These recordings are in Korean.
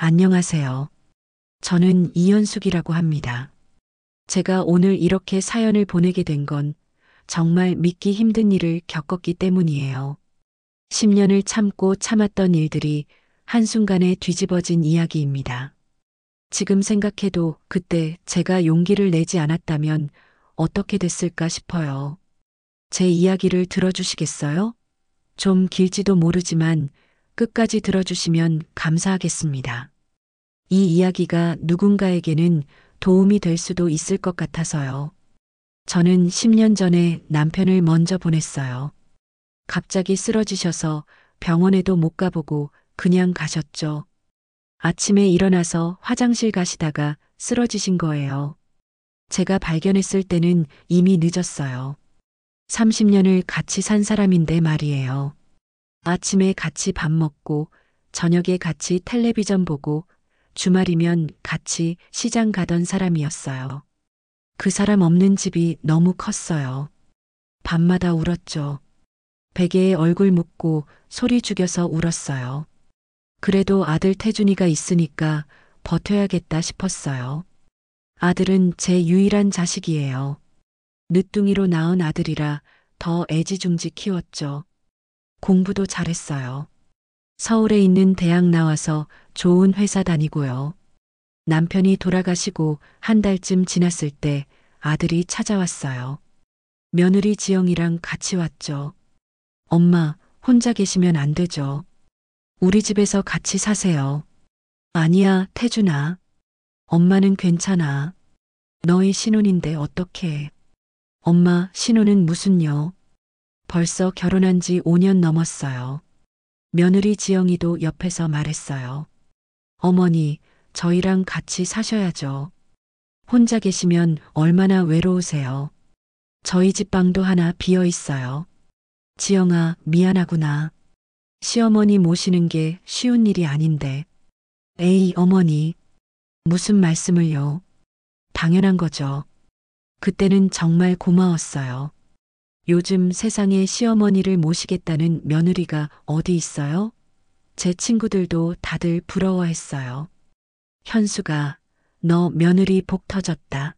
안녕하세요. 저는 이현숙이라고 합니다. 제가 오늘 이렇게 사연을 보내게 된 건 정말 믿기 힘든 일을 겪었기 때문이에요. 10년을 참고 참았던 일들이 한순간에 뒤집어진 이야기입니다. 지금 생각해도 그때 제가 용기를 내지 않았다면 어떻게 됐을까 싶어요. 제 이야기를 들어주시겠어요? 좀 길지도 모르지만 끝까지 들어주시면 감사하겠습니다. 이 이야기가 누군가에게는 도움이 될 수도 있을 것 같아서요. 저는 10년 전에 남편을 먼저 보냈어요. 갑자기 쓰러지셔서 병원에도 못 가보고 그냥 가셨죠. 아침에 일어나서 화장실 가시다가 쓰러지신 거예요. 제가 발견했을 때는 이미 늦었어요. 30년을 같이 산 사람인데 말이에요. 아침에 같이 밥 먹고 저녁에 같이 텔레비전 보고 주말이면 같이 시장 가던 사람이었어요. 그 사람 없는 집이 너무 컸어요. 밤마다 울었죠. 베개에 얼굴 묻고 소리 죽여서 울었어요. 그래도 아들 태준이가 있으니까 버텨야겠다 싶었어요. 아들은 제 유일한 자식이에요. 늦둥이로 낳은 아들이라 더 애지중지 키웠죠. 공부도 잘했어요. 서울에 있는 대학 나와서 좋은 회사 다니고요. 남편이 돌아가시고 한 달쯤 지났을 때 아들이 찾아왔어요. 며느리 지영이랑 같이 왔죠. 엄마, 혼자 계시면 안 되죠. 우리 집에서 같이 사세요. 아니야, 태준아. 엄마는 괜찮아. 너희 신혼인데 어떡해. 엄마, 신혼은 무슨요? 벌써 결혼한 지 5년 넘었어요. 며느리 지영이도 옆에서 말했어요. 어머니, 저희랑 같이 사셔야죠. 혼자 계시면 얼마나 외로우세요. 저희 집 방도 하나 비어 있어요. 지영아, 미안하구나. 시어머니 모시는 게 쉬운 일이 아닌데. 에이, 어머니. 무슨 말씀을요? 당연한 거죠. 그때는 정말 고마웠어요. 요즘 세상에 시어머니를 모시겠다는 며느리가 어디 있어요? 제 친구들도 다들 부러워했어요. 현수가, 너 며느리 복 터졌다.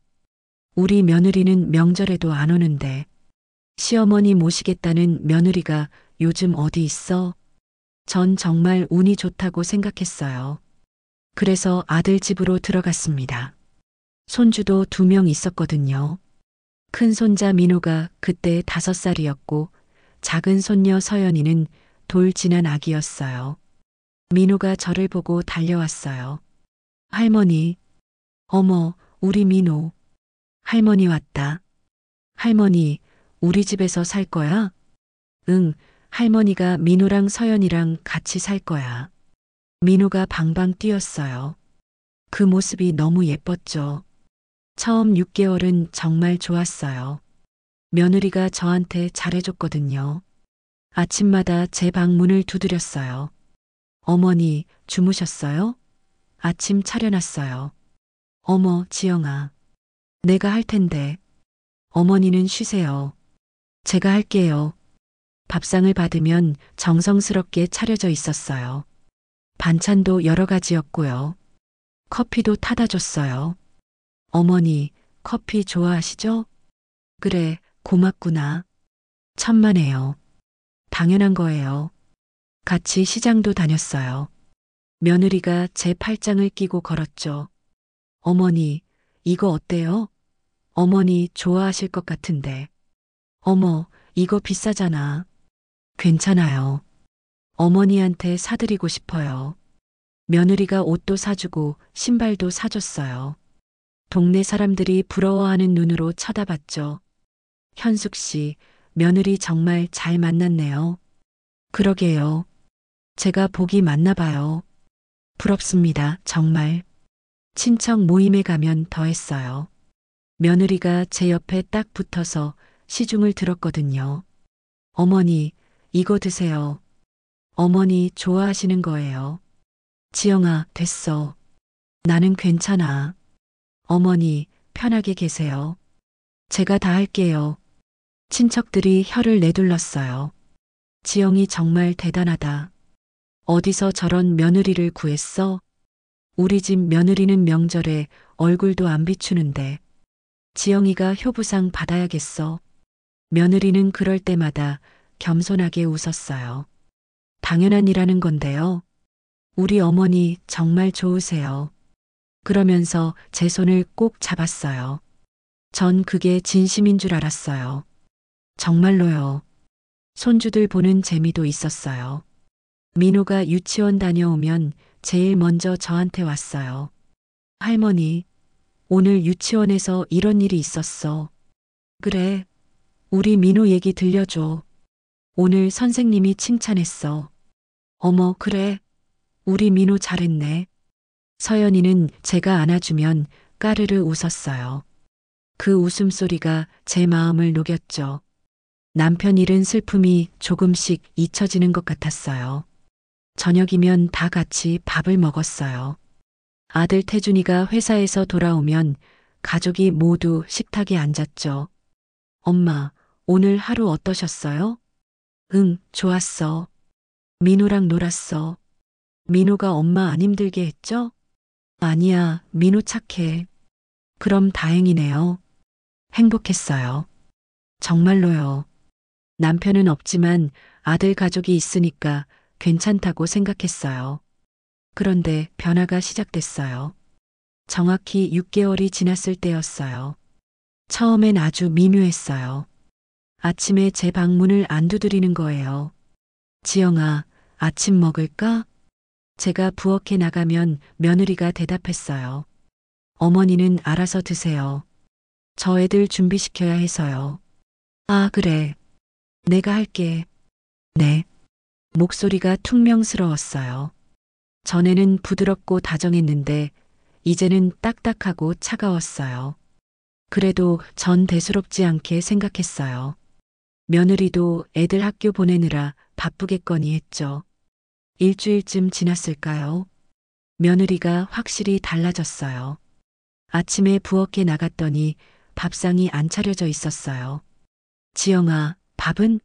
우리 며느리는 명절에도 안 오는데 시어머니 모시겠다는 며느리가 요즘 어디 있어? 전 정말 운이 좋다고 생각했어요. 그래서 아들 집으로 들어갔습니다. 손주도 2명 있었거든요. 큰 손자 민호가 그때 5살이었고 작은 손녀 서연이는 돌 지난 아기였어요. 민호가 저를 보고 달려왔어요. 할머니, 어머, 우리 민호. 할머니 왔다. 할머니, 우리 집에서 살 거야? 응, 할머니가 민호랑 서연이랑 같이 살 거야. 민호가 방방 뛰었어요. 그 모습이 너무 예뻤죠. 처음 6개월은 정말 좋았어요. 며느리가 저한테 잘해줬거든요. 아침마다 제 방문을 두드렸어요. 어머니, 주무셨어요? 아침 차려놨어요. 어머, 지영아. 내가 할 텐데. 어머니는 쉬세요. 제가 할게요. 밥상을 받으면 정성스럽게 차려져 있었어요. 반찬도 여러 가지였고요. 커피도 타다 줬어요. 어머니, 커피 좋아하시죠? 그래, 고맙구나. 천만에요. 당연한 거예요. 같이 시장도 다녔어요. 며느리가 제 팔짱을 끼고 걸었죠. 어머니, 이거 어때요? 어머니 좋아하실 것 같은데. 어머, 이거 비싸잖아. 괜찮아요. 어머니한테 사드리고 싶어요. 며느리가 옷도 사주고 신발도 사줬어요. 동네 사람들이 부러워하는 눈으로 쳐다봤죠. 현숙 씨, 며느리 정말 잘 만났네요. 그러게요. 제가 복이 많나 봐요. 부럽습니다, 정말. 친척 모임에 가면 더했어요. 며느리가 제 옆에 딱 붙어서 시중을 들었거든요. 어머니, 이거 드세요. 어머니 좋아하시는 거예요. 지영아, 됐어. 나는 괜찮아. 어머니, 편하게 계세요. 제가 다 할게요. 친척들이 혀를 내둘렀어요. 지영이 정말 대단하다. 어디서 저런 며느리를 구했어? 우리 집 며느리는 명절에 얼굴도 안 비추는데 지영이가 효부상 받아야겠어. 며느리는 그럴 때마다 겸손하게 웃었어요. 당연한 일하는 건데요. 우리 어머니 정말 좋으세요. 그러면서 제 손을 꼭 잡았어요. 전 그게 진심인 줄 알았어요. 정말로요. 손주들 보는 재미도 있었어요. 민호가 유치원 다녀오면 제일 먼저 저한테 왔어요. 할머니, 오늘 유치원에서 이런 일이 있었어. 그래, 우리 민호 얘기 들려줘. 오늘 선생님이 칭찬했어. 어머, 그래. 우리 민호 잘했네. 서연이는 제가 안아주면 까르르 웃었어요. 그 웃음소리가 제 마음을 녹였죠. 남편 잃은 슬픔이 조금씩 잊혀지는 것 같았어요. 저녁이면 다 같이 밥을 먹었어요. 아들 태준이가 회사에서 돌아오면 가족이 모두 식탁에 앉았죠. 엄마, 오늘 하루 어떠셨어요? 응, 좋았어. 민호랑 놀았어. 민호가 엄마 안 힘들게 했죠? 아니야, 민호 착해. 그럼 다행이네요. 행복했어요. 정말로요. 남편은 없지만 아들 가족이 있으니까 괜찮다고 생각했어요. 그런데 변화가 시작됐어요. 정확히 6개월이 지났을 때였어요. 처음엔 아주 미묘했어요. 아침에 제 방문을 안 두드리는 거예요. 지영아, 아침 먹을까? 제가 부엌에 나가면 며느리가 대답했어요. 어머니는 알아서 드세요. 저 애들 준비시켜야 해서요. 아, 그래. 내가 할게. 네. 목소리가 퉁명스러웠어요. 전에는 부드럽고 다정했는데 이제는 딱딱하고 차가웠어요. 그래도 전 대수롭지 않게 생각했어요. 며느리도 애들 학교 보내느라 바쁘겠거니 했죠. 일주일쯤 지났을까요? 며느리가 확실히 달라졌어요. 아침에 부엌에 나갔더니 밥상이 안 차려져 있었어요. 지영아, 밥은?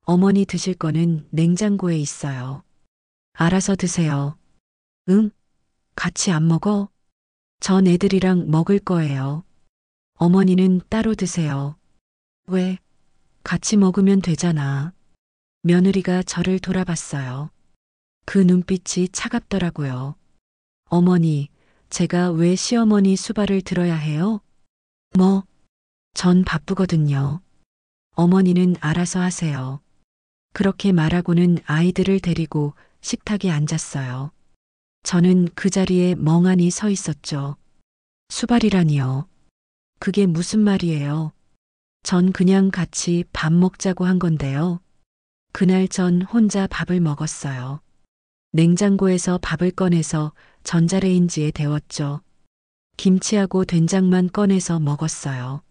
어머니 드실 거는 냉장고에 있어요. 알아서 드세요. 응? 같이 안 먹어? 전 애들이랑 먹을 거예요. 어머니는 따로 드세요. 왜? 같이 먹으면 되잖아. 며느리가 저를 돌아봤어요. 그 눈빛이 차갑더라고요. 어머니, 제가 왜 시어머니 수발을 들어야 해요? 뭐? 전 바쁘거든요. 어머니는 알아서 하세요. 그렇게 말하고는 아이들을 데리고 식탁에 앉았어요. 저는 그 자리에 멍하니 서 있었죠. 수발이라니요. 그게 무슨 말이에요? 전 그냥 같이 밥 먹자고 한 건데요. 그날 전 혼자 밥을 먹었어요. 냉장고에서 밥을 꺼내서 전자레인지에 데웠죠. 김치하고 된장만 꺼내서 먹었어요.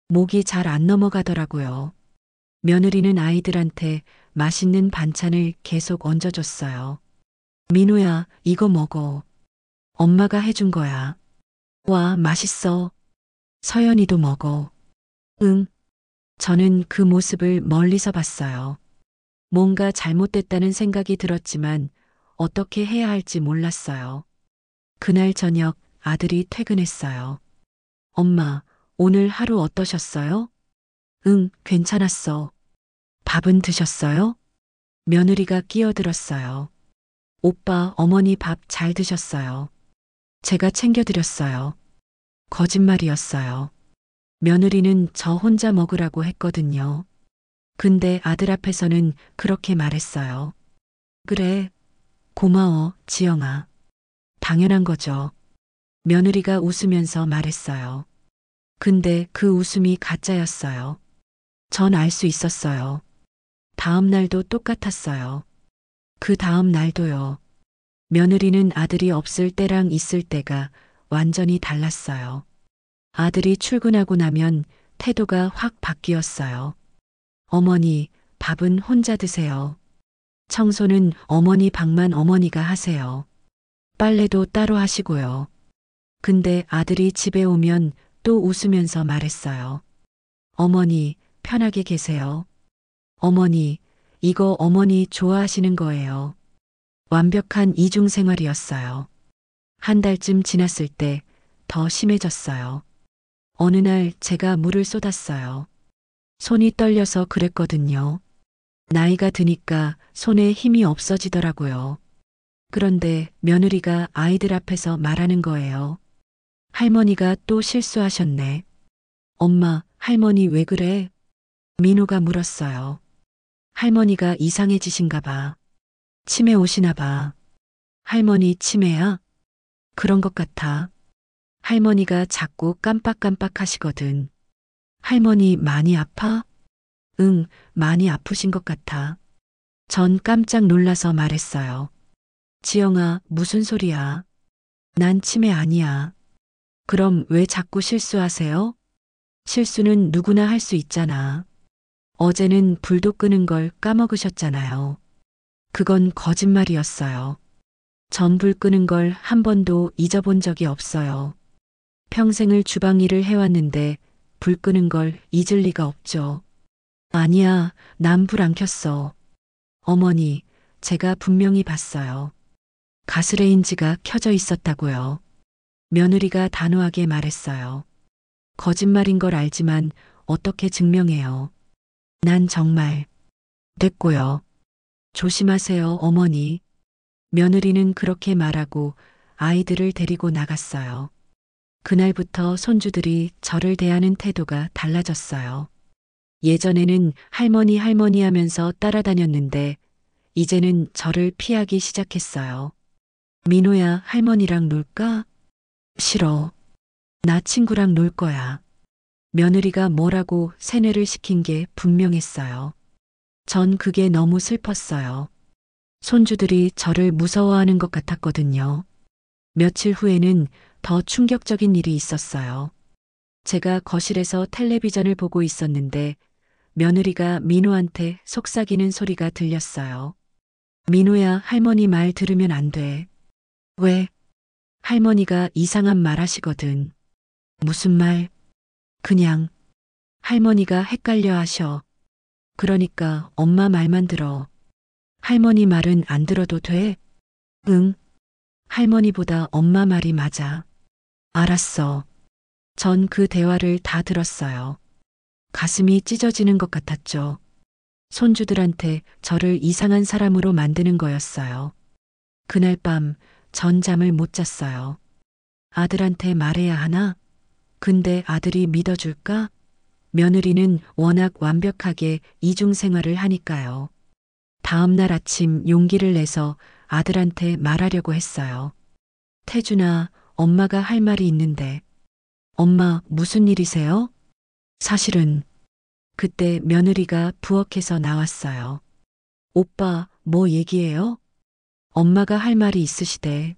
목이 잘 안 넘어가더라고요. 며느리는 아이들한테 맛있는 반찬을 계속 얹어줬어요. 민호야, 이거 먹어. 엄마가 해준 거야. 와, 맛있어. 서연이도 먹어. 응. 저는 그 모습을 멀리서 봤어요. 뭔가 잘못됐다는 생각이 들었지만 어떻게 해야 할지 몰랐어요. 그날 저녁 아들이 퇴근했어요. 엄마, 오늘 하루 어떠셨어요? 응, 괜찮았어. 밥은 드셨어요? 며느리가 끼어들었어요. 오빠, 어머니 밥 잘 드셨어요. 제가 챙겨드렸어요. 거짓말이었어요. 며느리는 저 혼자 먹으라고 했거든요. 근데 아들 앞에서는 그렇게 말했어요. 그래, 고마워, 지영아. 당연한 거죠. 며느리가 웃으면서 말했어요. 근데 그 웃음이 가짜였어요. 전 알 수 있었어요. 다음 날도 똑같았어요. 그 다음 날도요. 며느리는 아들이 없을 때랑 있을 때가 완전히 달랐어요. 아들이 출근하고 나면 태도가 확 바뀌었어요. 어머니, 밥은 혼자 드세요. 청소는 어머니 방만 어머니가 하세요. 빨래도 따로 하시고요. 근데 아들이 집에 오면 또 웃으면서 말했어요. 어머니, 편하게 계세요. 어머니, 이거 어머니 좋아하시는 거예요. 완벽한 이중생활이었어요. 한 달쯤 지났을 때 더 심해졌어요. 어느 날 제가 물을 쏟았어요. 손이 떨려서 그랬거든요. 나이가 드니까 손에 힘이 없어지더라고요. 그런데 며느리가 아이들 앞에서 말하는 거예요. 할머니가 또 실수하셨네. 엄마, 할머니 왜 그래? 민호가 물었어요. 할머니가 이상해지신가 봐. 치매 오시나 봐. 할머니 치매야? 그런 것 같아. 할머니가 자꾸 깜빡깜빡 하시거든. 할머니 많이 아파? 응, 많이 아프신 것 같아. 전 깜짝 놀라서 말했어요. 지영아, 무슨 소리야? 난 치매 아니야. 그럼 왜 자꾸 실수하세요? 실수는 누구나 할 수 있잖아. 어제는 불도 끄는 걸 까먹으셨잖아요. 그건 거짓말이었어요. 전 불 끄는 걸 한 번도 잊어본 적이 없어요. 평생을 주방 일을 해왔는데 불 끄는 걸 잊을 리가 없죠. 아니야, 난 불 안 켰어. 어머니, 제가 분명히 봤어요. 가스레인지가 켜져 있었다고요. 며느리가 단호하게 말했어요. 거짓말인 걸 알지만 어떻게 증명해요. 난 정말. 됐고요. 조심하세요, 어머니. 며느리는 그렇게 말하고 아이들을 데리고 나갔어요. 그날부터 손주들이 저를 대하는 태도가 달라졌어요. 예전에는 할머니 할머니 하면서 따라다녔는데 이제는 저를 피하기 시작했어요. 민호야, 할머니랑 놀까? 싫어. 나 친구랑 놀 거야. 며느리가 뭐라고 세뇌를 시킨 게 분명했어요. 전 그게 너무 슬펐어요. 손주들이 저를 무서워하는 것 같았거든요. 며칠 후에는 더 충격적인 일이 있었어요. 제가 거실에서 텔레비전을 보고 있었는데 며느리가 민호한테 속삭이는 소리가 들렸어요. 민호야, 할머니 말 들으면 안 돼. 왜? 할머니가 이상한 말 하시거든. 무슨 말? 그냥. 할머니가 헷갈려 하셔. 그러니까 엄마 말만 들어. 할머니 말은 안 들어도 돼? 응. 할머니보다 엄마 말이 맞아. 알았어. 전 그 대화를 다 들었어요. 가슴이 찢어지는 것 같았죠. 손주들한테 저를 이상한 사람으로 만드는 거였어요. 그날 밤 전 잠을 못 잤어요. 아들한테 말해야 하나? 근데 아들이 믿어줄까? 며느리는 워낙 완벽하게 이중 생활을 하니까요. 다음 날 아침 용기를 내서 아들한테 말하려고 했어요. 태준아, 엄마가 할 말이 있는데. 엄마, 무슨 일이세요? 사실은 그때 며느리가 부엌에서 나왔어요. 오빠, 뭐 얘기해요? 엄마가 할 말이 있으시대.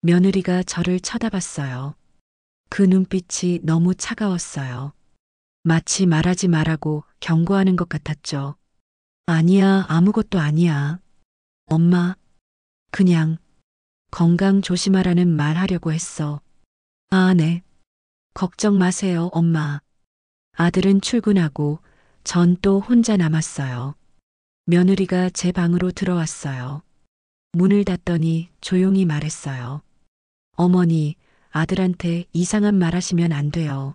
며느리가 저를 쳐다봤어요. 그 눈빛이 너무 차가웠어요. 마치 말하지 말라고 경고하는 것 같았죠. 아니야, 아무것도 아니야. 엄마, 그냥 건강 조심하라는 말 하려고 했어. 아, 네. 걱정 마세요, 엄마. 아들은 출근하고 전 또 혼자 남았어요. 며느리가 제 방으로 들어왔어요. 문을 닫더니 조용히 말했어요. 어머니, 아들한테 이상한 말 하시면 안 돼요.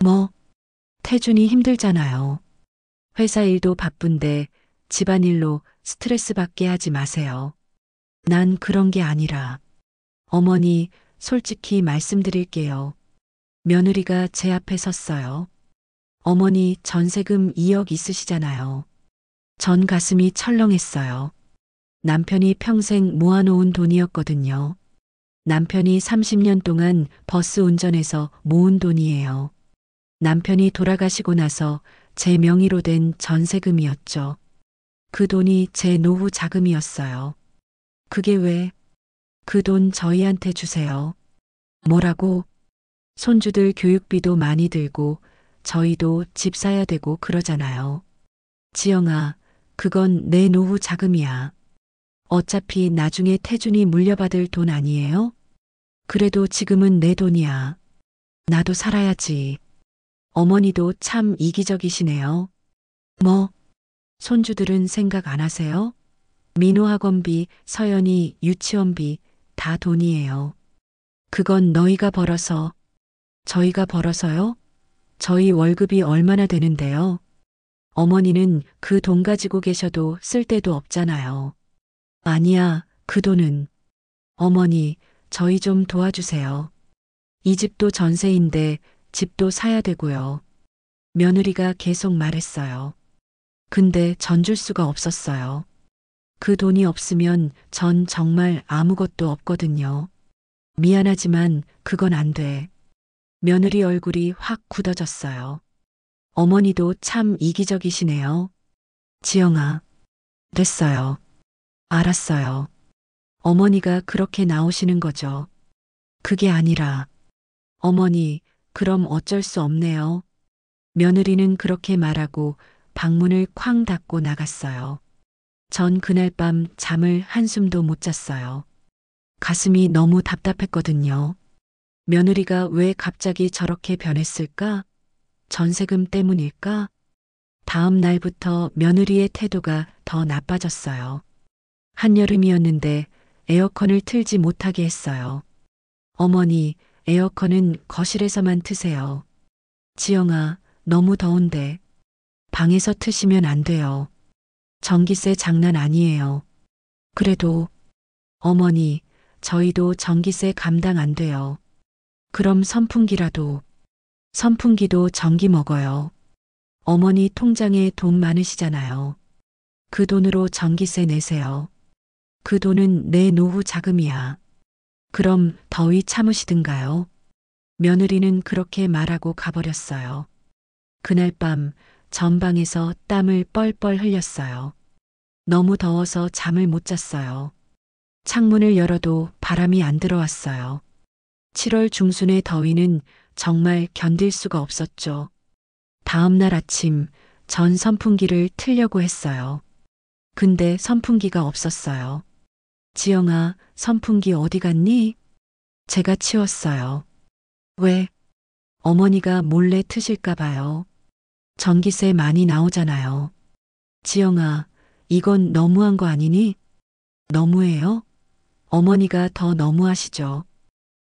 뭐? 태준이 힘들잖아요. 회사 일도 바쁜데 집안일로 스트레스 받게 하지 마세요. 난 그런 게 아니라. 어머니, 솔직히 말씀드릴게요. 며느리가 제 앞에 섰어요. 어머니 전세금 2억 있으시잖아요. 전 가슴이 철렁했어요. 남편이 평생 모아놓은 돈이었거든요. 남편이 30년 동안 버스 운전해서 모은 돈이에요. 남편이 돌아가시고 나서 제 명의로 된 전세금이었죠. 그 돈이 제 노후 자금이었어요. 그게 왜? 그 돈 저희한테 주세요. 뭐라고? 손주들 교육비도 많이 들고 저희도 집 사야 되고 그러잖아요. 지영아, 그건 내 노후 자금이야. 어차피 나중에 태준이 물려받을 돈 아니에요? 그래도 지금은 내 돈이야. 나도 살아야지. 어머니도 참 이기적이시네요. 뭐? 손주들은 생각 안 하세요? 민호 학원비, 서연이 유치원비 다 돈이에요. 그건 너희가 벌어서, 저희가 벌어서요? 저희 월급이 얼마나 되는데요? 어머니는 그 돈 가지고 계셔도 쓸 데도 없잖아요. 아니야, 그 돈은. 어머니, 저희 좀 도와주세요. 이 집도 전세인데 집도 사야 되고요. 며느리가 계속 말했어요. 근데 전 줄 수가 없었어요. 그 돈이 없으면 전 정말 아무것도 없거든요. 미안하지만 그건 안 돼. 며느리 얼굴이 확 굳어졌어요. 어머니도 참 이기적이시네요. 지영아, 됐어요. 알았어요. 어머니가 그렇게 나오시는 거죠. 그게 아니라, 어머니, 그럼 어쩔 수 없네요. 며느리는 그렇게 말하고 방문을 쾅 닫고 나갔어요. 전 그날 밤 잠을 한숨도 못 잤어요. 가슴이 너무 답답했거든요. 며느리가 왜 갑자기 저렇게 변했을까? 전세금 때문일까? 다음 날부터 며느리의 태도가 더 나빠졌어요. 한여름이었는데 에어컨을 틀지 못하게 했어요. 어머니, 에어컨은 거실에서만 트세요. 지영아, 너무 더운데. 방에서 트시면 안 돼요. 전기세 장난 아니에요. 그래도, 어머니, 저희도 전기세 감당 안 돼요. 그럼 선풍기라도. 선풍기도 전기 먹어요. 어머니 통장에 돈 많으시잖아요. 그 돈으로 전기세 내세요. 그 돈은 내 노후 자금이야. 그럼 더위 참으시든가요. 며느리는 그렇게 말하고 가버렸어요. 그날 밤 전방에서 땀을 뻘뻘 흘렸어요. 너무 더워서 잠을 못 잤어요. 창문을 열어도 바람이 안 들어왔어요. 7월 중순의 더위는 정말 견딜 수가 없었죠. 다음 날 아침 전 선풍기를 틀려고 했어요. 근데 선풍기가 없었어요. 지영아, 선풍기 어디 갔니? 제가 치웠어요. 왜? 어머니가 몰래 트실까 봐요. 전기세 많이 나오잖아요. 지영아, 이건 너무한 거 아니니? 너무해요? 어머니가 더 너무하시죠.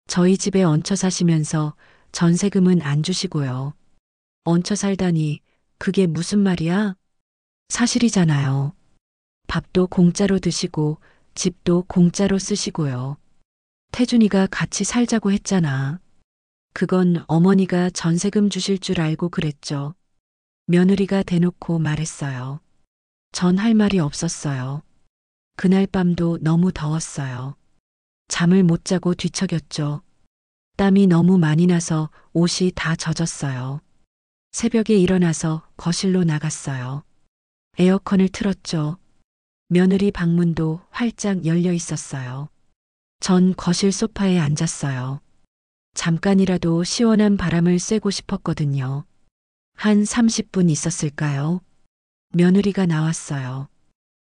저희 집에 얹혀 사시면서 전세금은 안 주시고요. 얹혀 살다니 그게 무슨 말이야? 사실이잖아요. 밥도 공짜로 드시고 집도 공짜로 쓰시고요. 태준이가 같이 살자고 했잖아. 그건 어머니가 전세금 주실 줄 알고 그랬죠. 며느리가 대놓고 말했어요. 전 할 말이 없었어요. 그날 밤도 너무 더웠어요. 잠을 못 자고 뒤척였죠. 땀이 너무 많이 나서 옷이 다 젖었어요. 새벽에 일어나서 거실로 나갔어요. 에어컨을 틀었죠. 며느리 방문도 활짝 열려 있었어요. 전 거실 소파에 앉았어요. 잠깐이라도 시원한 바람을 쐬고 싶었거든요. 한 30분 있었을까요? 며느리가 나왔어요.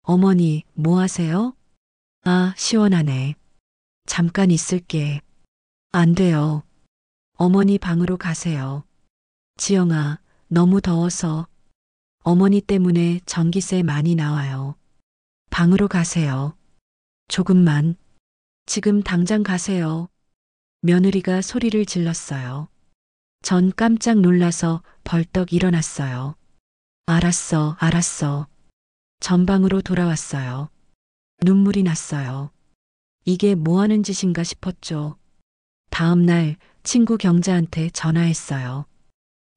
어머니, 뭐 하세요? 아, 시원하네. 잠깐 있을게. 안 돼요. 어머니 방으로 가세요. 지영아, 너무 더워서. 어머니 때문에 전기세 많이 나와요. 방으로 가세요. 조금만. 지금 당장 가세요. 며느리가 소리를 질렀어요. 전 깜짝 놀라서 벌떡 일어났어요. 알았어, 알았어. 전방으로 돌아왔어요. 눈물이 났어요. 이게 뭐 하는 짓인가 싶었죠. 다음 날 친구 경자한테 전화했어요.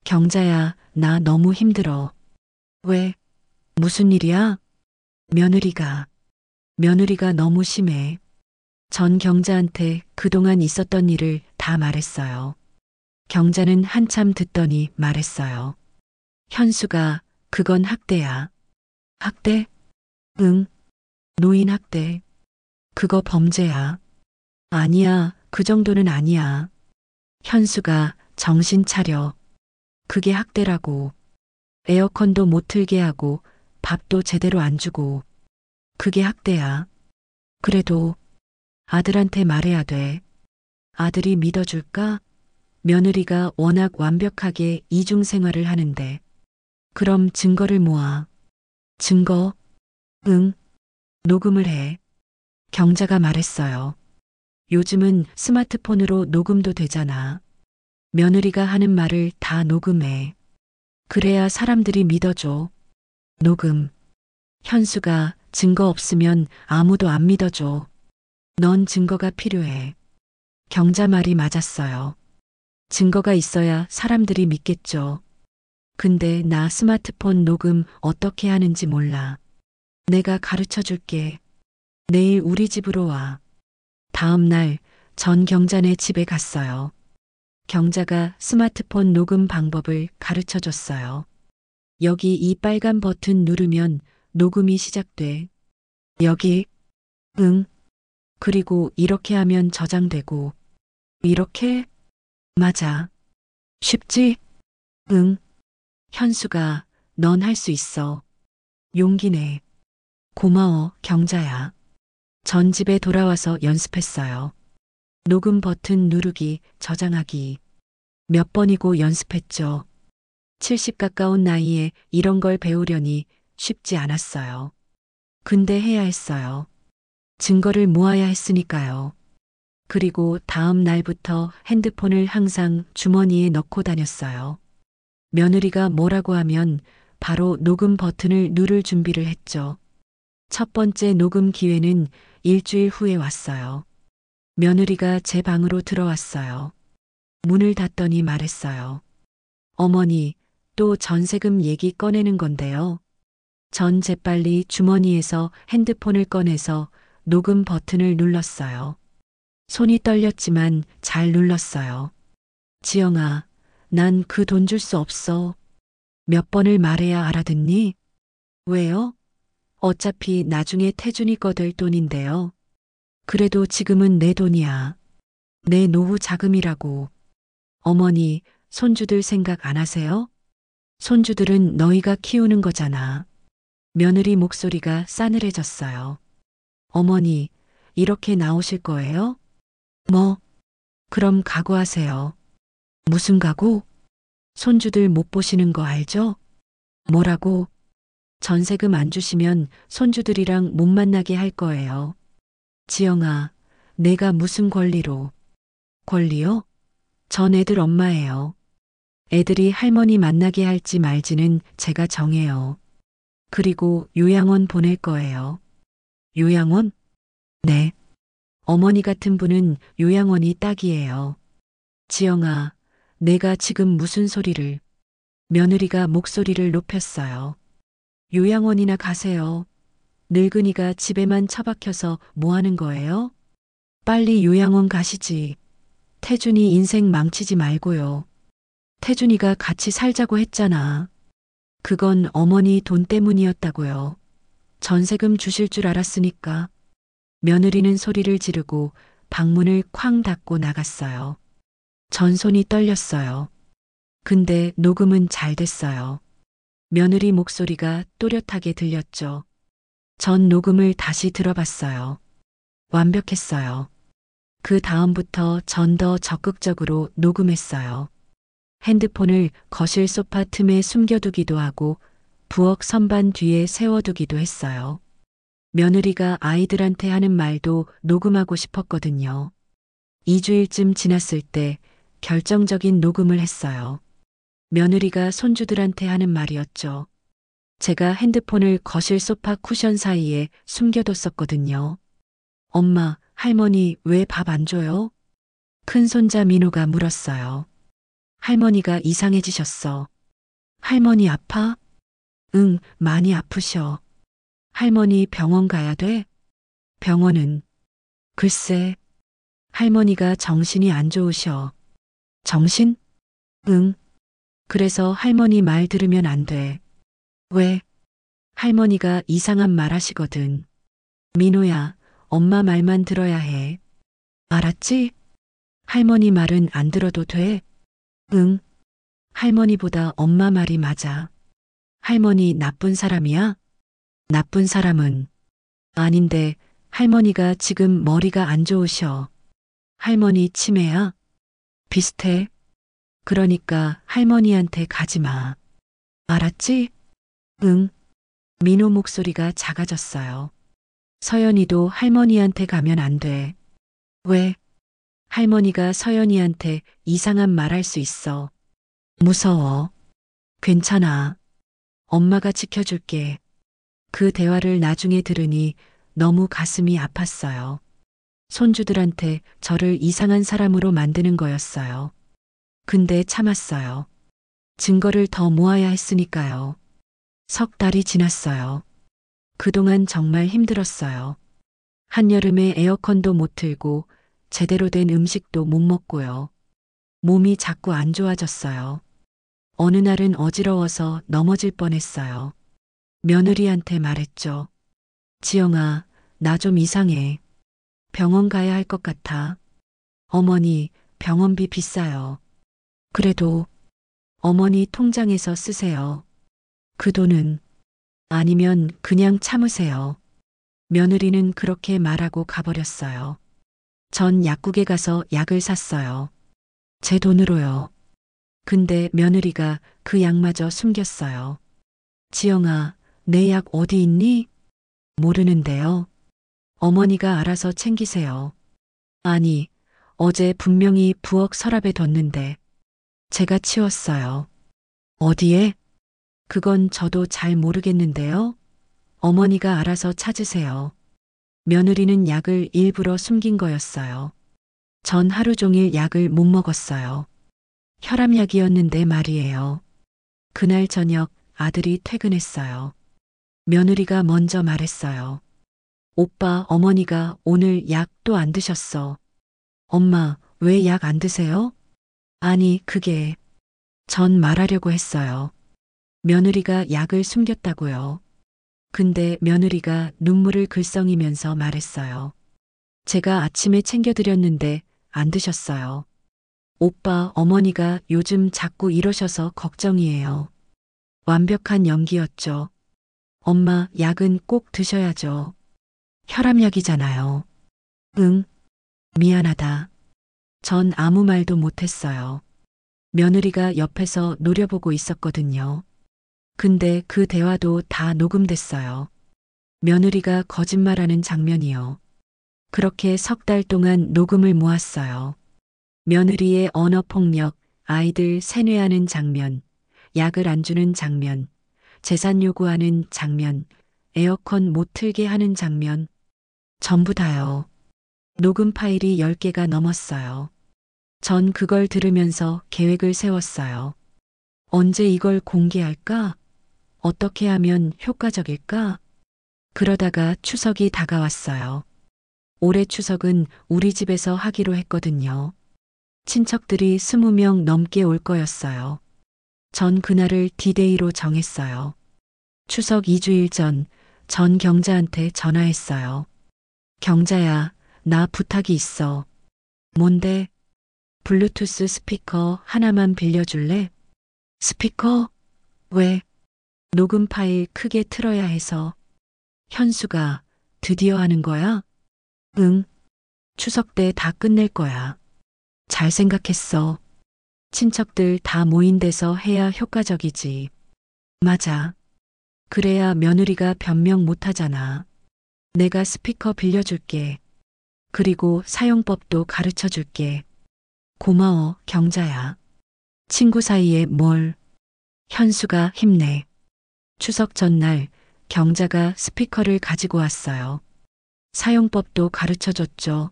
경자야, 나 너무 힘들어. 왜? 무슨 일이야? 며느리가 너무 심해. 전 경자한테 그동안 있었던 일을 다 말했어요. 경자는 한참 듣더니 말했어요. 현수가, 그건 학대야. 학대? 응. 노인 학대. 그거 범죄야. 아니야, 그 정도는 아니야. 현수가 정신 차려. 그게 학대라고. 에어컨도 못 틀게 하고 밥도 제대로 안 주고. 그게 학대야. 그래도 아들한테 말해야 돼. 아들이 믿어줄까? 며느리가 워낙 완벽하게 이중 생활을 하는데. 그럼 증거를 모아. 증거? 응. 녹음을 해. 경자가 말했어요. 요즘은 스마트폰으로 녹음도 되잖아. 며느리가 하는 말을 다 녹음해. 그래야 사람들이 믿어줘. 녹음. 현수가 증거 없으면 아무도 안 믿어줘. 넌 증거가 필요해. 경자 말이 맞았어요. 증거가 있어야 사람들이 믿겠죠. 근데 나 스마트폰 녹음 어떻게 하는지 몰라. 내가 가르쳐 줄게. 내일 우리 집으로 와. 다음 날 전 경자네 집에 갔어요. 경자가 스마트폰 녹음 방법을 가르쳐 줬어요. 여기 이 빨간 버튼 누르면 녹음이 시작돼. 여기, 응. 그리고 이렇게 하면 저장되고. 이렇게? 맞아. 쉽지? 응. 현수가, 넌 할 수 있어. 용기 내. 고마워, 경자야. 전 집에 돌아와서 연습했어요. 녹음 버튼 누르기, 저장하기. 몇 번이고 연습했죠. 70 가까운 나이에 이런 걸 배우려니 쉽지 않았어요. 근데 해야 했어요. 증거를 모아야 했으니까요. 그리고 다음 날부터 핸드폰을 항상 주머니에 넣고 다녔어요. 며느리가 뭐라고 하면 바로 녹음 버튼을 누를 준비를 했죠. 첫 번째 녹음 기회는 일주일 후에 왔어요. 며느리가 제 방으로 들어왔어요. 문을 닫더니 말했어요. 어머니, 또 전세금 얘기 꺼내는 건데요. 전 재빨리 주머니에서 핸드폰을 꺼내서 녹음 버튼을 눌렀어요. 손이 떨렸지만 잘 눌렀어요. 지영아, 난 그 돈 줄 수 없어. 몇 번을 말해야 알아듣니? 왜요? 어차피 나중에 태준이 거 될 돈인데요. 그래도 지금은 내 돈이야. 내 노후 자금이라고. 어머니, 손주들 생각 안 하세요? 손주들은 너희가 키우는 거잖아. 며느리 목소리가 싸늘해졌어요. 어머니, 이렇게 나오실 거예요? 뭐, 그럼 각오하세요. 무슨 각오? 손주들 못 보시는 거 알죠? 뭐라고? 전세금 안 주시면 손주들이랑 못 만나게 할 거예요. 지영아, 내가 무슨 권리로? 권리요? 전 애들 엄마예요. 애들이 할머니 만나게 할지 말지는 제가 정해요. 그리고 요양원 보낼 거예요. 요양원? 네. 어머니 같은 분은 요양원이 딱이에요. 지영아, 내가 지금 무슨 소리를. 며느리가 목소리를 높였어요. 요양원이나 가세요. 늙은이가 집에만 처박혀서 뭐 하는 거예요? 빨리 요양원 가시지. 태준이 인생 망치지 말고요. 태준이가 같이 살자고 했잖아. 그건 어머니 돈 때문이었다고요. 전세금 주실 줄 알았으니까. 며느리는 소리를 지르고 방문을 쾅 닫고 나갔어요. 전 손이 떨렸어요. 근데 녹음은 잘 됐어요. 며느리 목소리가 또렷하게 들렸죠. 전 녹음을 다시 들어봤어요. 완벽했어요. 그 다음부터 전 더 적극적으로 녹음했어요. 핸드폰을 거실 소파 틈에 숨겨두기도 하고 부엌 선반 뒤에 세워두기도 했어요. 며느리가 아이들한테 하는 말도 녹음하고 싶었거든요. 2주일쯤 지났을 때 결정적인 녹음을 했어요. 며느리가 손주들한테 하는 말이었죠. 제가 핸드폰을 거실 소파 쿠션 사이에 숨겨뒀었거든요. 엄마, 할머니 왜 밥 안 줘요? 큰 손자 민호가 물었어요. 할머니가 이상해지셨어. 할머니 아파? 응, 많이 아프셔. 할머니 병원 가야 돼? 병원은? 글쎄, 할머니가 정신이 안 좋으셔. 정신? 응. 그래서 할머니 말 들으면 안 돼. 왜? 할머니가 이상한 말 하시거든. 민호야, 엄마 말만 들어야 해. 알았지? 할머니 말은 안 들어도 돼? 응. 할머니보다 엄마 말이 맞아. 할머니 나쁜 사람이야? 나쁜 사람은 아닌데 할머니가 지금 머리가 안 좋으셔. 할머니 치매야? 비슷해. 그러니까 할머니한테 가지 마. 알았지? 응. 민호 목소리가 작아졌어요. 서연이도 할머니한테 가면 안 돼. 왜? 할머니가 서연이한테 이상한 말 할 수 있어. 무서워. 괜찮아. 엄마가 지켜줄게. 그 대화를 나중에 들으니 너무 가슴이 아팠어요. 손주들한테 저를 이상한 사람으로 만드는 거였어요. 근데 참았어요. 증거를 더 모아야 했으니까요. 석 달이 지났어요. 그동안 정말 힘들었어요. 한여름에 에어컨도 못 틀고 제대로 된 음식도 못 먹고요. 몸이 자꾸 안 좋아졌어요. 어느 날은 어지러워서 넘어질 뻔했어요. 며느리한테 말했죠. 지영아, 나 좀 이상해. 병원 가야 할 것 같아. 어머니, 병원비 비싸요. 그래도 어머니 통장에서 쓰세요. 그 돈은 아니면 그냥 참으세요. 며느리는 그렇게 말하고 가버렸어요. 전 약국에 가서 약을 샀어요. 제 돈으로요. 근데 며느리가 그 약마저 숨겼어요. 지영아, 내 약 어디 있니? 모르는데요. 어머니가 알아서 챙기세요. 아니, 어제 분명히 부엌 서랍에 뒀는데 제가 치웠어요. 어디에? 그건 저도 잘 모르겠는데요. 어머니가 알아서 찾으세요. 며느리는 약을 일부러 숨긴 거였어요. 전 하루 종일 약을 못 먹었어요. 혈압약이었는데 말이에요. 그날 저녁 아들이 퇴근했어요. 며느리가 먼저 말했어요. 오빠, 어머니가 오늘 약 또 안 드셨어. 엄마, 왜 약 안 드세요? 아니, 그게 전 말하려고 했어요. 며느리가 약을 숨겼다고요. 근데 며느리가 눈물을 글썽이면서 말했어요. 제가 아침에 챙겨드렸는데 안 드셨어요. 오빠, 어머니가 요즘 자꾸 이러셔서 걱정이에요. 완벽한 연기였죠. 엄마, 약은 꼭 드셔야죠. 혈압약이잖아요. 응, 미안하다. 전 아무 말도 못했어요. 며느리가 옆에서 노려보고 있었거든요. 근데 그 대화도 다 녹음됐어요. 며느리가 거짓말하는 장면이요. 그렇게 석 달 동안 녹음을 모았어요. 며느리의 언어폭력, 아이들 세뇌하는 장면, 약을 안 주는 장면, 재산 요구하는 장면, 에어컨 못 틀게 하는 장면, 전부 다요. 녹음 파일이 10개가 넘었어요. 전 그걸 들으면서 계획을 세웠어요. 언제 이걸 공개할까? 어떻게 하면 효과적일까? 그러다가 추석이 다가왔어요. 올해 추석은 우리 집에서 하기로 했거든요. 친척들이 20명 넘게 올 거였어요. 전 그날을 디데이로 정했어요. 추석 2주일 전 경자한테 전화했어요. 경자야, 나 부탁이 있어. 뭔데? 블루투스 스피커 하나만 빌려줄래? 스피커? 왜? 녹음 파일 크게 틀어야 해서. 현수가 드디어 하는 거야? 응. 추석 때 다 끝낼 거야. 잘 생각했어. 친척들 다 모인 데서 해야 효과적이지. 맞아. 그래야 며느리가 변명 못 하잖아. 내가 스피커 빌려줄게. 그리고 사용법도 가르쳐 줄게. 고마워, 경자야. 친구 사이에 뭘. 현수가 힘내. 추석 전날 경자가 스피커를 가지고 왔어요. 사용법도 가르쳐 줬죠.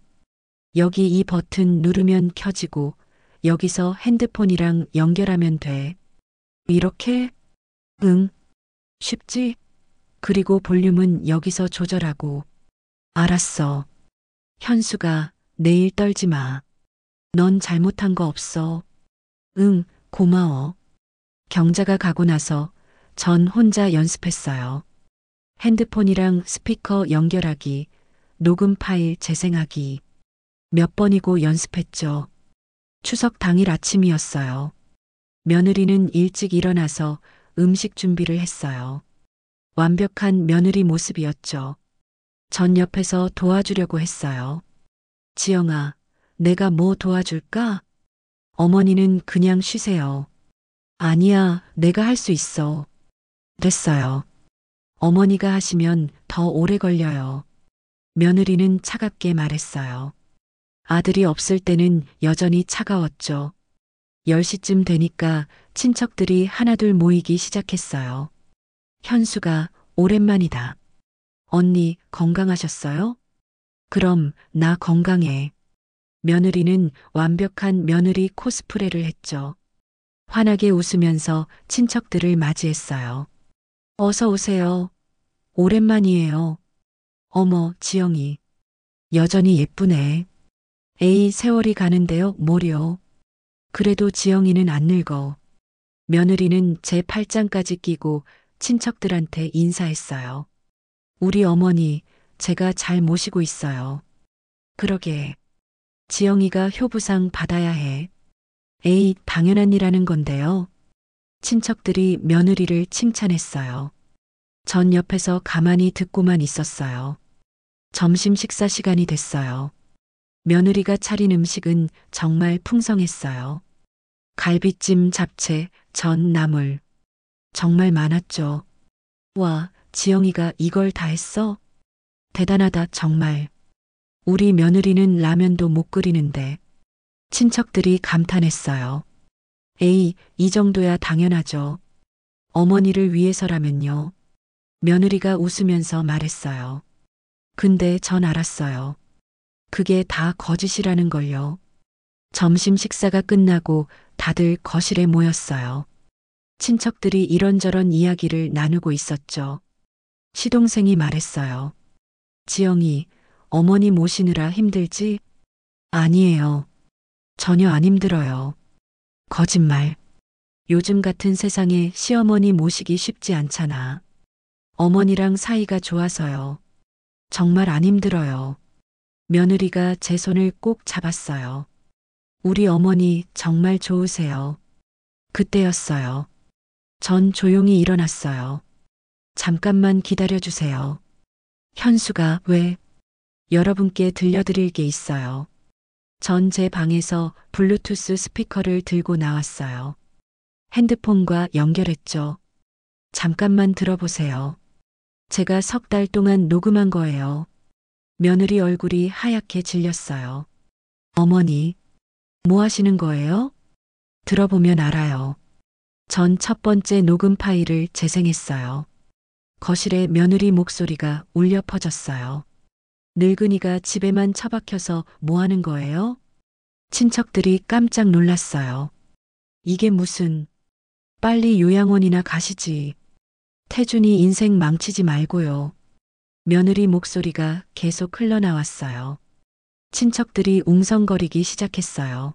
여기 이 버튼 누르면 켜지고 여기서 핸드폰이랑 연결하면 돼. 이렇게? 응. 쉽지? 그리고 볼륨은 여기서 조절하고. 알았어. 현수가 내일 떨지 마. 넌 잘못한 거 없어. 응, 고마워. 경자가 가고 나서 전 혼자 연습했어요. 핸드폰이랑 스피커 연결하기, 녹음 파일 재생하기. 몇 번이고 연습했죠. 추석 당일 아침이었어요. 며느리는 일찍 일어나서 음식 준비를 했어요. 완벽한 며느리 모습이었죠. 전 옆에서 도와주려고 했어요. 지영아, 내가 뭐 도와줄까? 어머니는 그냥 쉬세요. 아니야, 내가 할 수 있어. 됐어요. 어머니가 하시면 더 오래 걸려요. 며느리는 차갑게 말했어요. 아들이 없을 때는 여전히 차가웠죠. 10시쯤 되니까 친척들이 하나둘 모이기 시작했어요. 현수가 오랜만이다. 언니 건강하셨어요? 그럼 나 건강해. 며느리는 완벽한 며느리 코스프레를 했죠. 환하게 웃으면서 친척들을 맞이했어요. 어서 오세요. 오랜만이에요. 어머, 지영이. 여전히 예쁘네. 에이, 세월이 가는데요, 뭐려. 그래도 지영이는 안 늙어. 며느리는 제 팔짱까지 끼고 친척들한테 인사했어요. 우리 어머니, 제가 잘 모시고 있어요. 그러게. 지영이가 효부상 받아야 해. 에이, 당연한 일하는 건데요. 친척들이 며느리를 칭찬했어요. 전 옆에서 가만히 듣고만 있었어요. 점심 식사 시간이 됐어요. 며느리가 차린 음식은 정말 풍성했어요. 갈비찜, 잡채, 전, 나물. 정말 많았죠. 와, 지영이가 이걸 다 했어? 대단하다, 정말. 우리 며느리는 라면도 못 끓이는데. 친척들이 감탄했어요. 에이, 이 정도야 당연하죠. 어머니를 위해서라면요. 며느리가 웃으면서 말했어요. 근데 전 알았어요. 그게 다 거짓이라는 걸요. 점심 식사가 끝나고 다들 거실에 모였어요. 친척들이 이런저런 이야기를 나누고 있었죠. 시동생이 말했어요. 지영이, 어머니 모시느라 힘들지? 아니에요. 전혀 안 힘들어요. 거짓말. 요즘 같은 세상에 시어머니 모시기 쉽지 않잖아. 어머니랑 사이가 좋아서요. 정말 안 힘들어요. 며느리가 제 손을 꼭 잡았어요. 우리 어머니 정말 좋으세요. 그때였어요. 전 조용히 일어났어요. 잠깐만 기다려주세요. 현수가 왜? 여러분께 들려드릴 게 있어요. 전 제 방에서 블루투스 스피커를 들고 나왔어요. 핸드폰과 연결했죠. 잠깐만 들어보세요. 제가 3달 동안 녹음한 거예요. 며느리 얼굴이 하얗게 질렸어요. 어머니, 뭐 하시는 거예요? 들어보면 알아요. 전 첫 번째 녹음 파일을 재생했어요. 거실에 며느리 목소리가 울려 퍼졌어요. 늙은이가 집에만 처박혀서 뭐 하는 거예요? 친척들이 깜짝 놀랐어요. 이게 무슨, 빨리 요양원이나 가시지. 태준이 인생 망치지 말고요. 며느리 목소리가 계속 흘러나왔어요. 친척들이 웅성거리기 시작했어요.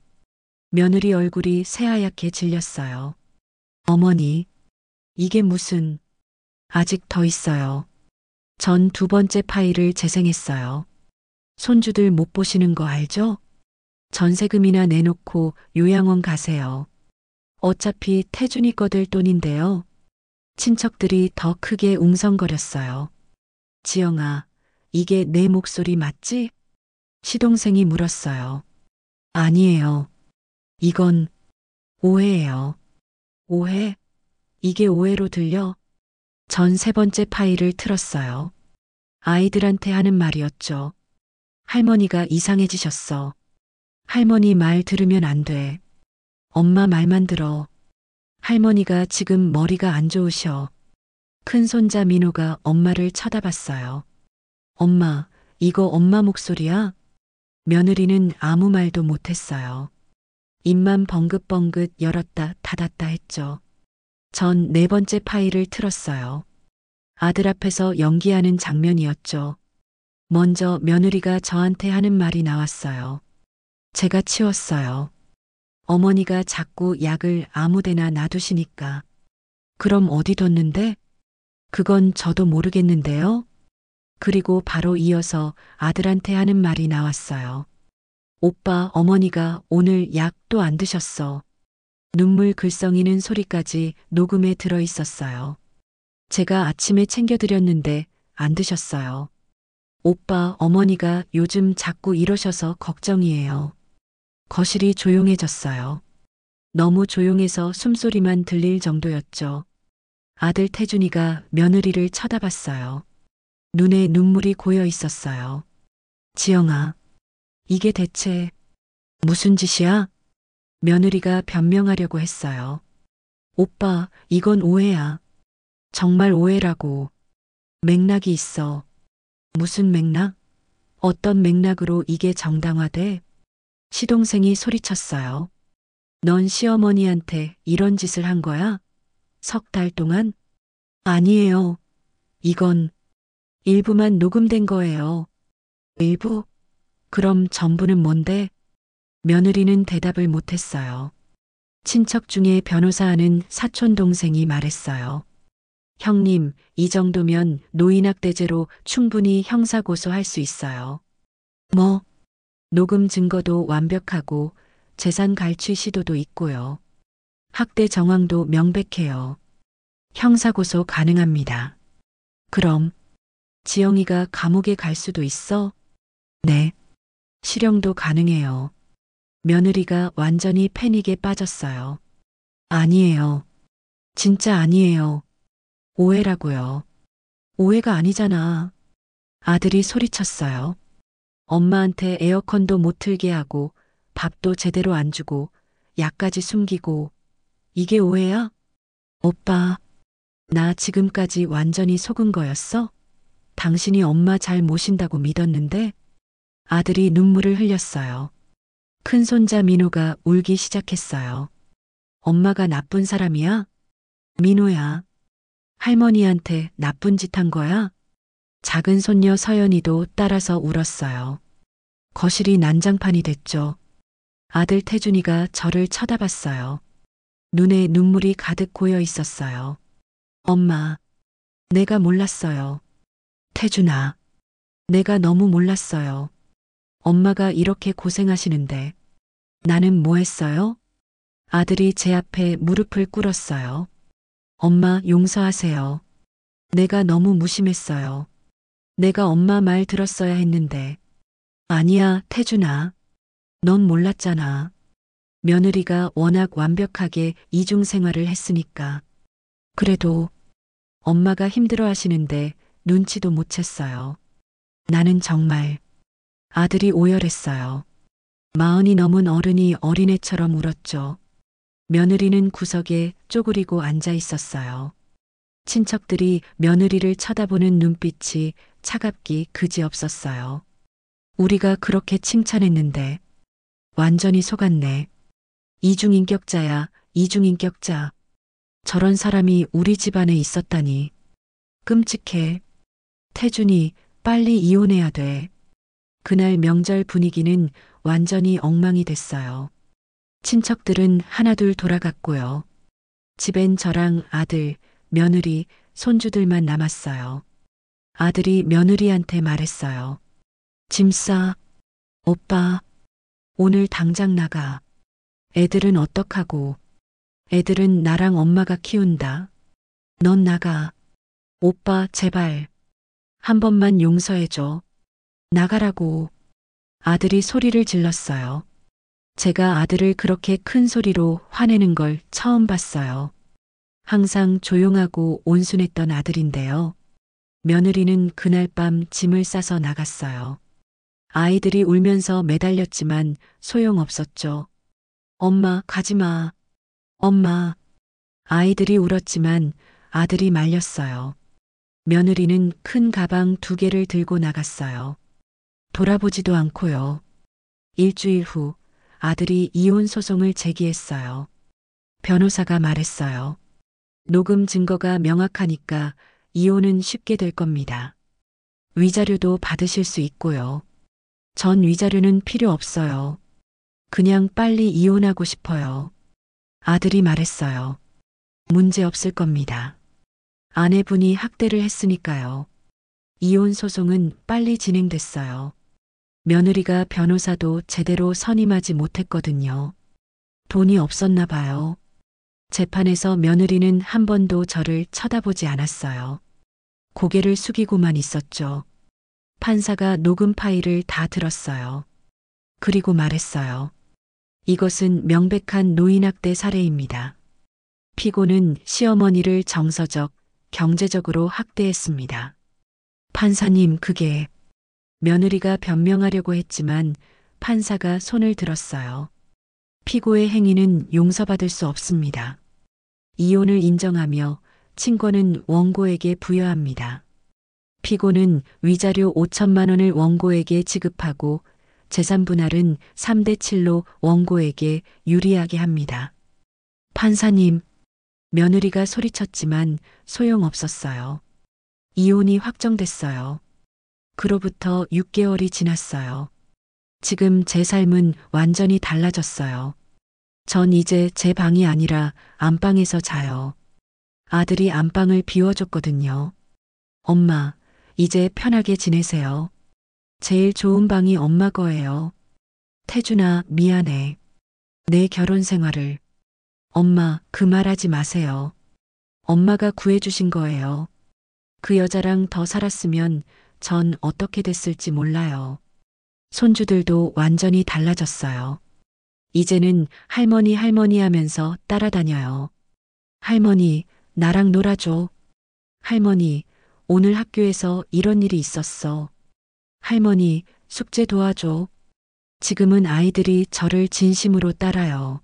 며느리 얼굴이 새하얗게 질렸어요. 어머니, 이게 무슨, 아직 더 있어요. 전 2번째 파일을 재생했어요. 손주들 못 보시는 거 알죠? 전세금이나 내놓고 요양원 가세요. 어차피 태준이 거 될 돈인데요. 친척들이 더 크게 웅성거렸어요. 지영아, 이게 내 목소리 맞지? 시동생이 물었어요. 아니에요. 이건 오해예요. 오해? 이게 오해로 들려? 전 3번째 파일을 틀었어요. 아이들한테 하는 말이었죠. 할머니가 이상해지셨어. 할머니 말 들으면 안 돼. 엄마 말만 들어. 할머니가 지금 머리가 안 좋으셔. 큰손자 민호가 엄마를 쳐다봤어요. 엄마, 이거 엄마 목소리야? 며느리는 아무 말도 못했어요. 입만 벙긋벙긋 열었다 닫았다 했죠. 전 4번째 파일을 틀었어요. 아들 앞에서 연기하는 장면이었죠. 먼저 며느리가 저한테 하는 말이 나왔어요. 제가 치웠어요. 어머니가 자꾸 약을 아무데나 놔두시니까. 그럼 어디 뒀는데? 그건 저도 모르겠는데요. 그리고 바로 이어서 아들한테 하는 말이 나왔어요. 오빠, 어머니가 오늘 약 또 안 드셨어. 눈물 글썽이는 소리까지 녹음에 들어 있었어요. 제가 아침에 챙겨드렸는데 안 드셨어요. 오빠, 어머니가 요즘 자꾸 이러셔서 걱정이에요. 거실이 조용해졌어요. 너무 조용해서 숨소리만 들릴 정도였죠. 아들 태준이가 며느리를 쳐다봤어요. 눈에 눈물이 고여 있었어요. 지영아, 이게 대체 무슨 짓이야? 며느리가 변명하려고 했어요. 오빠, 이건 오해야. 정말 오해라고. 맥락이 있어. 무슨 맥락? 어떤 맥락으로 이게 정당화돼? 시동생이 소리쳤어요. 넌 시어머니한테 이런 짓을 한 거야? 석 달 동안? 아니에요. 이건 일부만 녹음된 거예요. 일부? 그럼 전부는 뭔데? 며느리는 대답을 못했어요. 친척 중에 변호사 하는 사촌 동생이 말했어요. 형님, 이 정도면 노인학대죄로 충분히 형사고소할 수 있어요. 뭐? 녹음 증거도 완벽하고 재산 갈취 시도도 있고요. 학대 정황도 명백해요. 형사고소 가능합니다. 그럼 지영이가 감옥에 갈 수도 있어? 네. 실형도 가능해요. 며느리가 완전히 패닉에 빠졌어요. 아니에요. 진짜 아니에요. 오해라고요. 오해가 아니잖아. 아들이 소리쳤어요. 엄마한테 에어컨도 못 틀게 하고 밥도 제대로 안 주고 약까지 숨기고 이게 오해야? 오빠, 나 지금까지 완전히 속은 거였어? 당신이 엄마 잘 모신다고 믿었는데? 아들이 눈물을 흘렸어요. 큰손자 민호가 울기 시작했어요. 엄마가 나쁜 사람이야? 민호야. 할머니한테 나쁜 짓 한 거야? 작은 손녀 서연이도 따라서 울었어요. 거실이 난장판이 됐죠. 아들 태준이가 저를 쳐다봤어요. 눈에 눈물이 가득 고여 있었어요. 엄마, 내가 몰랐어요. 태준아, 내가 너무 몰랐어요. 엄마가 이렇게 고생하시는데 나는 뭐 했어요? 아들이 제 앞에 무릎을 꿇었어요. 엄마 용서하세요. 내가 너무 무심했어요. 내가 엄마 말 들었어야 했는데. 아니야, 태준아. 넌 몰랐잖아. 며느리가 워낙 완벽하게 이중 생활을 했으니까. 그래도 엄마가 힘들어 하시는데 눈치도 못 챘어요. 나는 정말 아들이 오열했어요. 40이 넘은 어른이 어린애처럼 울었죠. 며느리는 구석에 쪼그리고 앉아 있었어요. 친척들이 며느리를 쳐다보는 눈빛이 차갑기 그지없었어요. 우리가 그렇게 칭찬했는데 완전히 속았네. 이중인격자야, 이중인격자. 저런 사람이 우리 집안에 있었다니. 끔찍해. 태준이 빨리 이혼해야 돼. 그날 명절 분위기는 완전히 엉망이 됐어요. 친척들은 하나둘 돌아갔고요. 집엔 저랑 아들, 며느리, 손주들만 남았어요. 아들이 며느리한테 말했어요. 짐 싸. 오빠, 오늘 당장 나가. 애들은 어떡하고. 애들은 나랑 엄마가 키운다. 넌 나가. 오빠, 제발. 한 번만 용서해줘. 나가라고. 아들이 소리를 질렀어요. 제가 아들을 그렇게 큰 소리로 화내는 걸 처음 봤어요. 항상 조용하고 온순했던 아들인데요. 며느리는 그날 밤 짐을 싸서 나갔어요. 아이들이 울면서 매달렸지만 소용없었죠. 엄마, 가지 마. 엄마. 아이들이 울었지만 아들이 말렸어요. 며느리는 큰 가방 2개를 들고 나갔어요. 돌아보지도 않고요. 일주일 후 아들이 이혼 소송을 제기했어요. 변호사가 말했어요. 녹음 증거가 명확하니까 이혼은 쉽게 될 겁니다. 위자료도 받으실 수 있고요. 전 위자료는 필요 없어요. 그냥 빨리 이혼하고 싶어요. 아들이 말했어요. 문제 없을 겁니다. 아내분이 학대를 했으니까요. 이혼 소송은 빨리 진행됐어요. 며느리가 변호사도 제대로 선임하지 못했거든요. 돈이 없었나 봐요. 재판에서 며느리는 한 번도 저를 쳐다보지 않았어요. 고개를 숙이고만 있었죠. 판사가 녹음 파일을 다 들었어요. 그리고 말했어요. 이것은 명백한 노인학대 사례입니다. 피고는 시어머니를 정서적, 경제적으로 학대했습니다. 판사님, 그게 며느리가 변명하려고 했지만 판사가 손을 들었어요. 피고의 행위는 용서받을 수 없습니다. 이혼을 인정하며 친권은 원고에게 부여합니다. 피고는 위자료 5천만 원을 원고에게 지급하고 재산 분할은 3대 7로 원고에게 유리하게 합니다. 판사님, 며느리가 소리쳤지만 소용없었어요. 이혼이 확정됐어요. 그로부터 6개월이 지났어요. 지금 제 삶은 완전히 달라졌어요. 전 이제 제 방이 아니라 안방에서 자요. 아들이 안방을 비워줬거든요. 엄마, 이제 편하게 지내세요. 제일 좋은 방이 엄마 거예요. 태준아, 미안해. 내 결혼 생활을. 엄마, 그 말하지 마세요. 엄마가 구해주신 거예요. 그 여자랑 더 살았으면 전 어떻게 됐을지 몰라요. 손주들도 완전히 달라졌어요. 이제는 할머니 할머니 하면서 따라다녀요. 할머니, 나랑 놀아줘. 할머니, 오늘 학교에서 이런 일이 있었어. 할머니, 숙제 도와줘. 지금은 아이들이 저를 진심으로 따라요.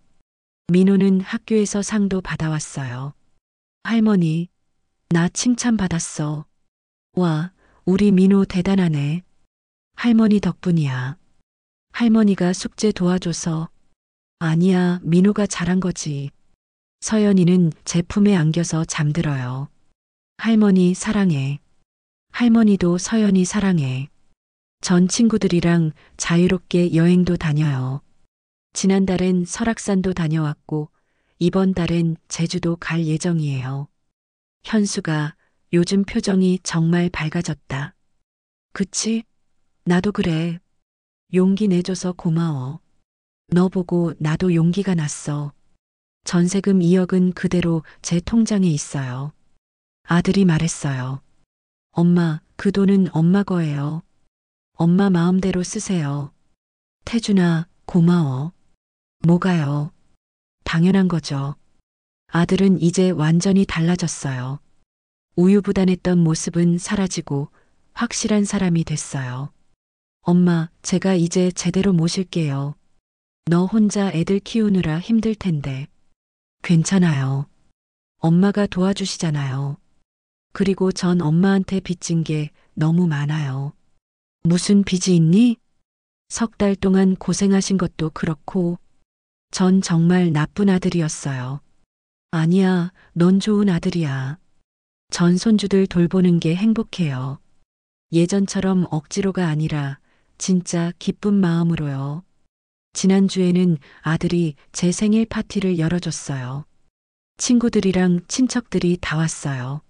민호는 학교에서 상도 받아왔어요. 할머니, 나 칭찬받았어. 와, 우리 민호 대단하네. 할머니 덕분이야. 할머니가 숙제 도와줘서. 아니야, 민호가 잘한 거지. 서연이는 제 품에 안겨서 잠들어요. 할머니 사랑해. 할머니도 서연이 사랑해. 전 친구들이랑 자유롭게 여행도 다녀요. 지난달엔 설악산도 다녀왔고 이번 달엔 제주도 갈 예정이에요. 현수가 요즘 표정이 정말 밝아졌다. 그치? 나도 그래. 용기 내줘서 고마워. 너 보고 나도 용기가 났어. 전세금 2억은 그대로 제 통장에 있어요. 아들이 말했어요. 엄마, 그 돈은 엄마 거예요. 엄마 마음대로 쓰세요. 태준아, 고마워. 뭐가요? 당연한 거죠. 아들은 이제 완전히 달라졌어요. 우유부단했던 모습은 사라지고 확실한 사람이 됐어요. 엄마, 제가 이제 제대로 모실게요. 너 혼자 애들 키우느라 힘들 텐데. 괜찮아요. 엄마가 도와주시잖아요. 그리고 전 엄마한테 빚진 게 너무 많아요. 무슨 빚이 있니? 3달 동안 고생하신 것도 그렇고, 전 정말 나쁜 아들이었어요. 아니야, 넌 좋은 아들이야. 전 손주들 돌보는 게 행복해요. 예전처럼 억지로가 아니라 진짜 기쁜 마음으로요. 지난주에는 아들이 제 생일 파티를 열어줬어요. 친구들이랑 친척들이 다 왔어요.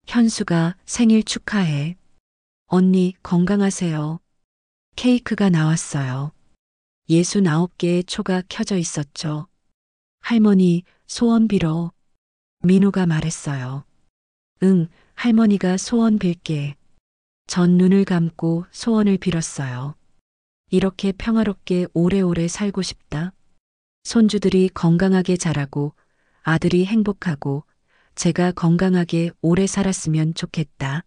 현수가 생일 축하해. 언니 건강하세요. 케이크가 나왔어요. 69개의 초가 켜져 있었죠. 할머니 소원 빌어. 민호가 말했어요. 응, 할머니가 소원 빌게. 전 눈을 감고 소원을 빌었어요. 이렇게 평화롭게 오래오래 살고 싶다. 손주들이 건강하게 자라고 아들이 행복하고 제가 건강하게 오래 살았으면 좋겠다.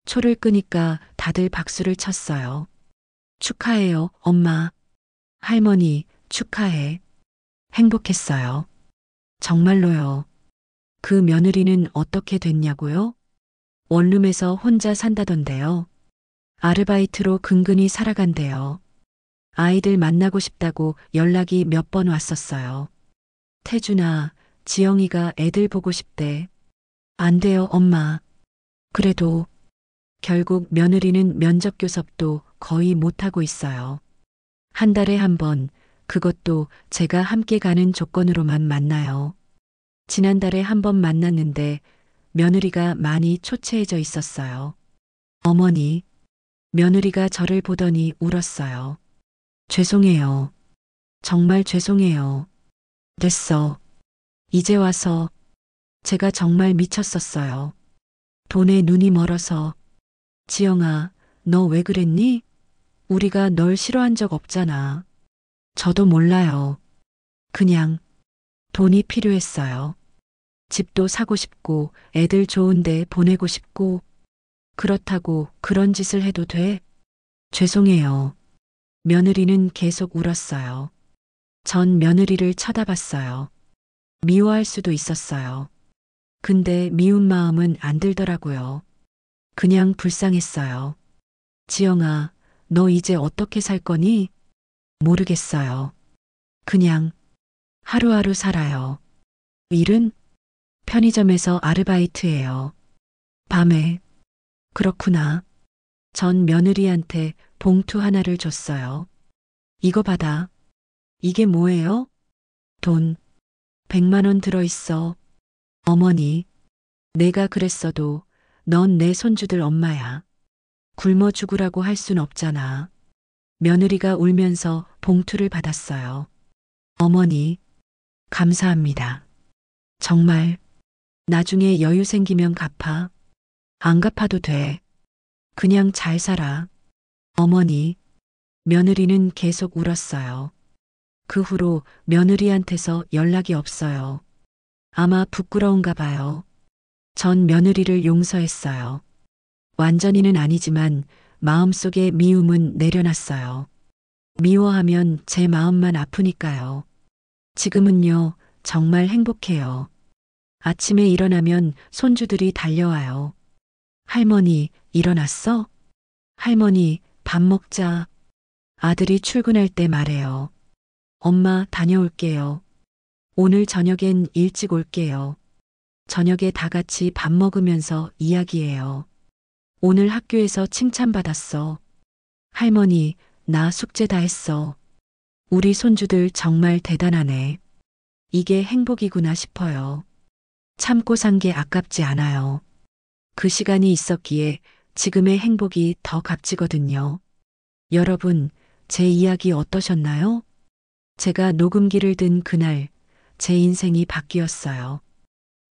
초를 끄니까 다들 박수를 쳤어요. 축하해요, 엄마. 할머니, 축하해. 행복했어요. 정말로요. 그 며느리는 어떻게 됐냐고요? 원룸에서 혼자 산다던데요. 아르바이트로 근근히 살아간대요. 아이들 만나고 싶다고 연락이 몇 번 왔었어요. 태준아, 지영이가 애들 보고 싶대. 안 돼요, 엄마. 그래도 결국 며느리는 면접 교섭도 거의 못하고 있어요. 한 달에 한 번, 그것도 제가 함께 가는 조건으로만 만나요. 지난달에 한 번 만났는데 며느리가 많이 초췌해져 있었어요. 어머니, 며느리가 저를 보더니 울었어요. 죄송해요. 정말 죄송해요. 됐어. 이제 와서 제가 정말 미쳤었어요. 돈에 눈이 멀어서. 지영아, 너 왜 그랬니? 우리가 널 싫어한 적 없잖아. 저도 몰라요. 그냥 돈이 필요했어요. 집도 사고 싶고 애들 좋은데 보내고 싶고 그렇다고 그런 짓을 해도 돼? 죄송해요. 며느리는 계속 울었어요. 전 며느리를 쳐다봤어요. 미워할 수도 있었어요. 근데 미운 마음은 안 들더라고요. 그냥 불쌍했어요. 지영아, 너 이제 어떻게 살 거니? 모르겠어요. 그냥 하루하루 살아요. 일은 편의점에서 아르바이트해요. 밤에. 그렇구나. 전 며느리한테 봉투 하나를 줬어요. 이거 받아. 이게 뭐예요? 돈 100만 원 들어있어. 어머니, 내가 그랬어도 넌 내 손주들 엄마야. 굶어 죽으라고 할 순 없잖아. 며느리가 울면서 봉투를 받았어요. 어머니, 감사합니다. 정말 나중에 여유 생기면 갚아. 안 갚아도 돼. 그냥 잘 살아. 어머니, 며느리는 계속 울었어요. 그 후로 며느리한테서 연락이 없어요. 아마 부끄러운가 봐요. 전 며느리를 용서했어요. 완전히는 아니지만 마음속에 미움은 내려놨어요. 미워하면 제 마음만 아프니까요. 지금은요, 정말 행복해요. 아침에 일어나면 손주들이 달려와요. 할머니, 일어났어? 할머니, 밥 먹자. 아들이 출근할 때 말해요. 엄마, 다녀올게요. 오늘 저녁엔 일찍 올게요. 저녁에 다 같이 밥 먹으면서 이야기해요. 오늘 학교에서 칭찬받았어. 할머니, 나 숙제 다 했어. 우리 손주들 정말 대단하네. 이게 행복이구나 싶어요. 참고 산 게 아깝지 않아요. 그 시간이 있었기에 지금의 행복이 더 값지거든요. 여러분, 제 이야기 어떠셨나요? 제가 녹음기를 든 그날 제 인생이 바뀌었어요.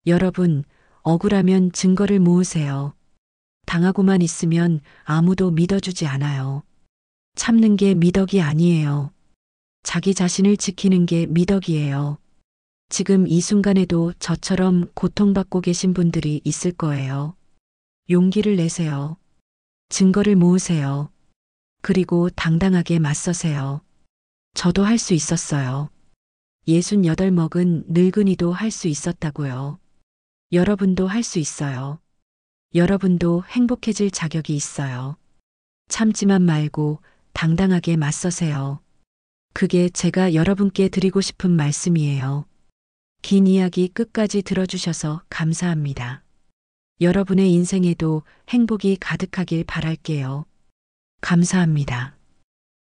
여러분, 억울하면 증거를 모으세요. 당하고만 있으면 아무도 믿어주지 않아요. 참는 게 미덕이 아니에요. 자기 자신을 지키는 게 미덕이에요. 지금 이 순간에도 저처럼 고통받고 계신 분들이 있을 거예요. 용기를 내세요. 증거를 모으세요. 그리고 당당하게 맞서세요. 저도 할 수 있었어요. 68 먹은 늙은이도 할 수 있었다고요. 여러분도 할 수 있어요. 여러분도 행복해질 자격이 있어요. 참지만 말고 당당하게 맞서세요. 그게 제가 여러분께 드리고 싶은 말씀이에요. 긴 이야기 끝까지 들어주셔서 감사합니다. 여러분의 인생에도 행복이 가득하길 바랄게요. 감사합니다.